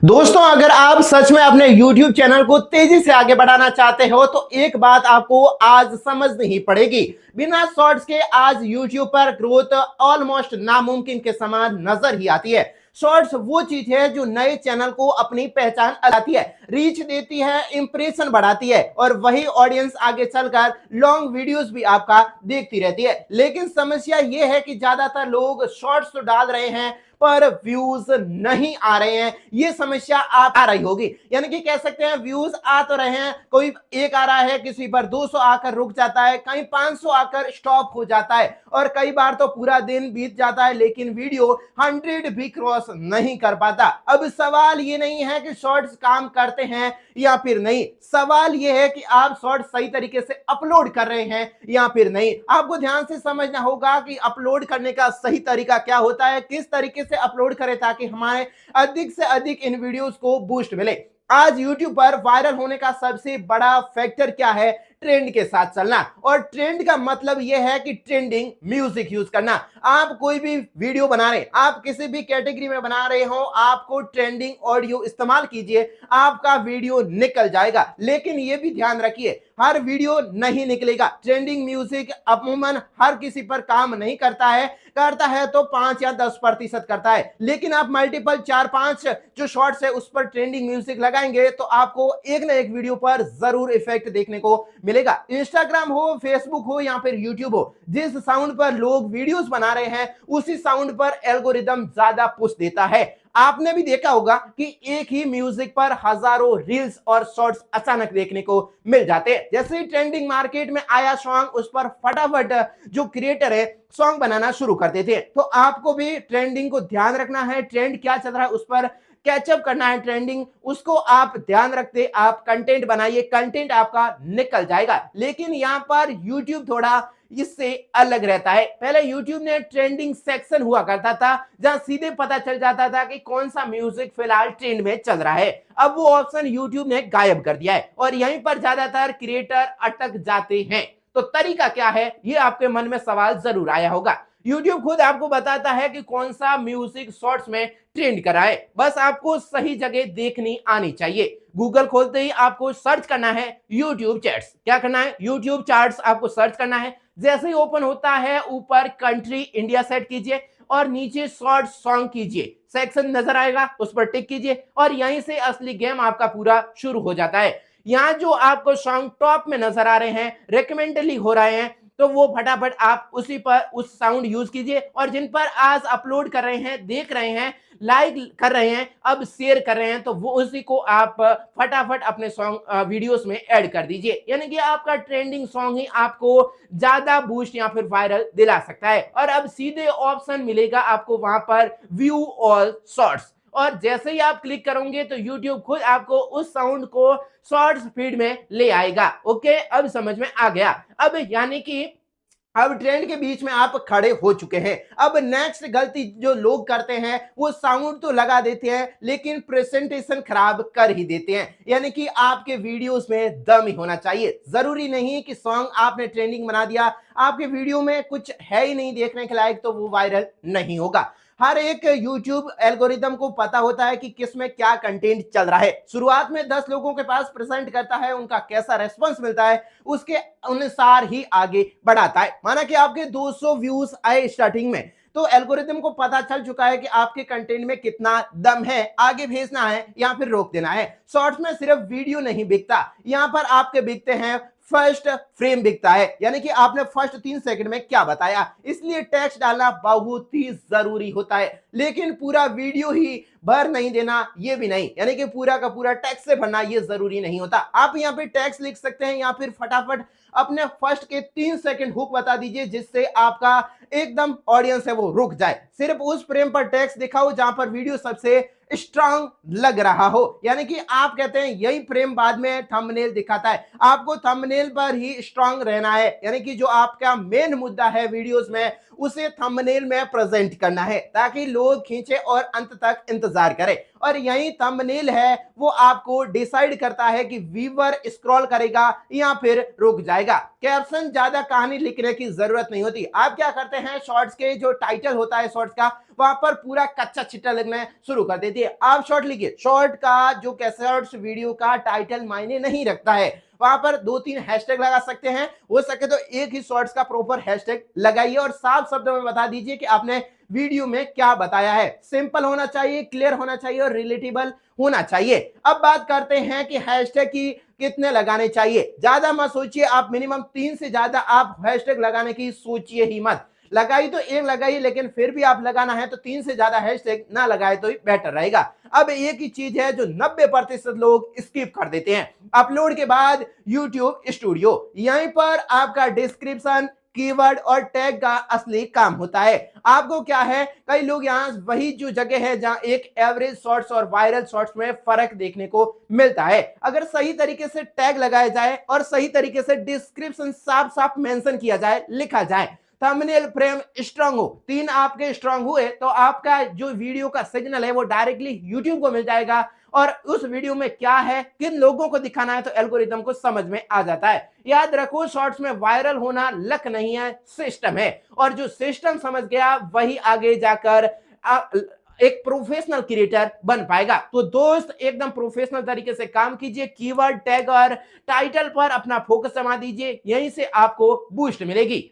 दोस्तों, अगर आप सच में अपने YouTube चैनल को तेजी से आगे बढ़ाना चाहते हो तो एक बात आपको आज समझनी ही पड़ेगी। बिना शॉर्ट्स के आज YouTube पर ग्रोथ ऑलमोस्ट नामुमकिन के समान नजर ही आती है। शॉर्ट्स वो चीज है जो नए चैनल को अपनी पहचान लाती है, रीच देती है, इंप्रेशन बढ़ाती है और वही ऑडियंस आगे चलकर लॉन्ग वीडियोस भी आपका देखती रहती है। लेकिन समस्या ये है कि ज्यादातर लोग शॉर्ट्स तो डाल रहे हैं पर व्यूज नहीं आ रहे हैं। ये समस्या आप आ रही होगी, यानी कि कह सकते हैं व्यूज आ तो रहे हैं, कोई एक आ रहा है, किसी पर 200 आकर रुक जाता है, कहीं 500 आकर स्टॉप हो जाता है और कई बार तो पूरा दिन बीत जाता है लेकिन वीडियो 100 भी क्रॉस नहीं कर पाता। अब सवाल ये नहीं है कि शॉर्ट्स काम करते हैं या फिर नहीं, सवाल ये है कि आप शॉर्ट्स सही तरीके से अपलोड कर रहे हैं या फिर नहीं। आपको ध्यान से समझना होगा कि अपलोड करने का सही तरीका क्या होता है, किस तरीके से अपलोड करें ताकि हमारे अधिक से अधिक इन वीडियोस को बूस्ट मिले। आज YouTube पर वायरल होने का सबसे बड़ा फैक्टर क्या है? ट्रेंड के साथ चलना। और ट्रेंड का मतलब यह है कि ट्रेंडिंग म्यूजिक यूज करना। आप कोई भी वीडियो बना रहे, आप किसी भी कैटेगरी में बना रहे हो, आपको ट्रेंडिंग ऑडियो इस्तेमाल कीजिए, आपका वीडियो निकल जाएगा। लेकिन यह भी ध्यान रखिए, हर वीडियो नहीं निकलेगा। ट्रेंडिंग म्यूजिक अमूमन हर किसी पर काम नहीं करता है तो 5 या 10% करता है। लेकिन आप मल्टीपल 4-5 जो शॉर्ट्स है उस पर ट्रेंडिंग म्यूजिक लगाएंगे तो आपको एक ना एक वीडियो पर जरूर इफेक्ट देखने को मिलेगा। इंस्टाग्राम हो, फेसबुक हो या फिर यूट्यूब हो, जिस साउंड पर लोग वीडियोस बना रहे हैं उसी साउंड पर एल्गोरिदम ज्यादा पुश देता है। आपने भी देखा होगा कि एक ही म्यूजिक पर हजारों रील्स और शॉर्ट्स अचानक देखने को मिल जाते हैं। जैसे ही ट्रेंडिंग मार्केट में आया सॉन्ग, उस पर फटाफट जो क्रिएटर है सॉन्ग बनाना शुरू कर देते हैं। तो आपको भी ट्रेंडिंग को ध्यान रखना है, ट्रेंड क्या चल रहा है उस पर कैचअप करना है, ट्रेंडिंग उसको आप ध्यान रखते आप कंटेंट बनाइए, कंटेंट आपका निकल जाएगा। लेकिन यहाँ पर YouTube थोड़ा इससे अलग रहता है। पहले YouTube ने ट्रेंडिंग सेक्शन हुआ करता था जहां सीधे पता चल जाता था कि कौन सा म्यूजिक फिलहाल ट्रेंड में चल रहा है। अब वो ऑप्शन YouTube ने गायब कर दिया है और यहीं पर ज्यादातर क्रिएटर अटक जाते हैं। तो तरीका क्या है, ये आपके मन में सवाल जरूर आया होगा। YouTube खुद आपको बताता है कि कौन सा म्यूजिक शॉर्ट्स में ट्रेंड कर रहा है, बस आपको सही जगह देखनी आनी चाहिए। गूगल खोलते ही आपको सर्च करना है YouTube चार्ट्स। क्या करना है? YouTube चार्ट्स आपको सर्च करना है। जैसे ही ओपन होता है ऊपर कंट्री इंडिया सेट कीजिए और नीचे शॉर्ट सॉन्ग कीजिए, सेक्शन नजर आएगा उस पर टिक कीजिए और यहीं से असली गेम आपका पूरा शुरू हो जाता है। यहाँ जो आपको सॉन्ग टॉप में नजर आ रहे हैं, रिकमेंडली हो रहे हैं, तो वो फटाफट आप उसी पर उस साउंड यूज कीजिए और जिन पर आज अपलोड कर रहे हैं, देख रहे हैं, लाइक कर रहे हैं, अब शेयर कर रहे हैं, तो वो उसी को आप फटाफट अपने सॉन्ग वीडियोस में ऐड कर दीजिए। यानी कि आपका ट्रेंडिंग सॉन्ग ही आपको ज्यादा बूस्ट या फिर वायरल दिला सकता है। और अब सीधे ऑप्शन मिलेगा आपको वहां पर व्यू ऑल शॉर्ट्स, और जैसे ही आप क्लिक करोगे तो YouTube खुद आपको उस साउंड को शॉर्ट्स फीड में ले आएगा। ओके, अब समझ में आ गया। अब यानी कि अब ट्रेंड के बीच में आप खड़े हो चुके हैं। अब नेक्स्ट गलती जो लोग करते हैं वो साउंड तो लगा देते हैं लेकिन प्रेजेंटेशन खराब कर ही देते हैं। यानी कि आपके वीडियोस में दम ही होना चाहिए। जरूरी नहीं कि सॉन्ग आपने ट्रेंडिंग बना दिया, आपके वीडियो में कुछ है ही नहीं देखने के लायक तो वो वायरल नहीं होगा। हर एक YouTube एल्गोरिदम को पता होता है कि किस में क्या कंटेंट चल रहा है। शुरुआत में 10 लोगों के पास प्रेजेंट करता है, उनका कैसा रेस्पॉन्स मिलता है उसके अनुसार ही आगे बढ़ाता है। माना कि आपके 200 व्यूज आए स्टार्टिंग में, तो एल्गोरिदम को पता चल चुका है कि आपके कंटेंट में कितना दम है, आगे भेजना है या फिर रोक देना है। शॉर्ट्स में सिर्फ वीडियो नहीं बिकता, यहाँ पर आपके बिकते हैं फर्स्ट फ्रेम बिकता है, यानी कि आपने फर्स्ट 3 सेकंड में क्या बताया। इसलिए टेक्स्ट डालना बहुत ही जरूरी होता है, लेकिन पूरा वीडियो ही भर नहीं देना ये भी नहीं, यानी कि पूरा का पूरा टेक्स्ट से भरना ये जरूरी नहीं होता। आप यहाँ पे टेक्स्ट लिख सकते हैं या फिर फटाफट अपने फर्स्ट के 3 सेकंड हुक बता दीजिए जिससे आपका एकदम ऑडियंस है वो रुक जाए। सिर्फ उस फ्रेम पर टेक्स्ट दिखाओ जहां पर वीडियो सबसे स्ट्रांग लग रहा हो, यानी कि आप कहते हैं यही फ्रेम बाद में थंबनेल दिखाता है, आपको थंबनेल पर ही स्ट्रांग रहना है। यानी कि जो आपका मेन मुद्दा है वीडियोस में उसे थंबनेल में प्रेजेंट करना है ताकि लोग खींचे और अंत तक इंतजार करें। और यही थंबनेल है वो आपको डिसाइड करता है कि व्यूअर स्क्रॉल करेगा या फिर रुक जाएगा। कैप्शन ज्यादा कहानी लिखने की जरूरत नहीं होती। आप क्या करते हैं, शॉर्ट्स के जो टाइटल होता है शॉर्ट्स का वहां पर पूरा कच्चा चिट्टा लगना शुरू कर देती है। आप शॉर्ट लिखिए, शॉर्ट का जो शॉर्ट्स वीडियो का टाइटल मायने नहीं रखता है, वहां पर 2-3 हैशटैग लगा सकते हैं, हो सके तो एक ही शॉर्ट्स का प्रॉपर हैशटैग लगाइए और साफ शब्दों में बता दीजिए कि आपने वीडियो में क्या बताया है। सिंपल होना चाहिए, क्लियर होना चाहिए और रिलेटेबल होना चाहिए। अब बात करते हैं कि हैशटैग की कितने लगाने चाहिए। ज्यादा मत सोचिए, आप मिनिमम 3 से ज्यादा आप हैशटैग लगाने की सोचिए ही मत। लगाई तो एक लगाइए, लेकिन फिर भी आप लगाना है तो 3 से ज्यादा हैशटैग ना लगाए तो ही बेटर रहेगा। अब एक ही चीज है जो 90% लोग स्किप कर देते हैं, अपलोड के बाद यूट्यूब स्टूडियो। यहीं पर आपका डिस्क्रिप्शन, कीवर्ड और टैग का असली काम होता है। आपको क्या है, कई लोग यहाँ वही जो जगह है जहां एक एवरेज शॉर्ट्स और वायरल शॉर्ट्स में फर्क देखने को मिलता है। अगर सही तरीके से टैग लगाया जाए और सही तरीके से डिस्क्रिप्शन साफ साफ मेंशन किया जाए, लिखा जाए, थंबनेल फ्रेम स्ट्रांग हो, 3 आपके स्ट्रांग हुए तो आपका जो वीडियो का सिग्नल है वो डायरेक्टली यूट्यूब को मिल जाएगा और उस वीडियो में क्या है, किन लोगों को दिखाना है, तो एल्गोरिथम को समझ में आ जाता है। याद रखो, शॉर्ट्स में वायरल होना लक नहीं है, सिस्टम है, और जो सिस्टम समझ गया वही आगे जाकर एक प्रोफेशनल क्रिएटर बन पाएगा। तो दोस्त, एकदम प्रोफेशनल तरीके से काम कीजिए, कीवर्ड, टैग और टाइटल पर अपना फोकस जमा दीजिए, यहीं से आपको बूस्ट मिलेगी।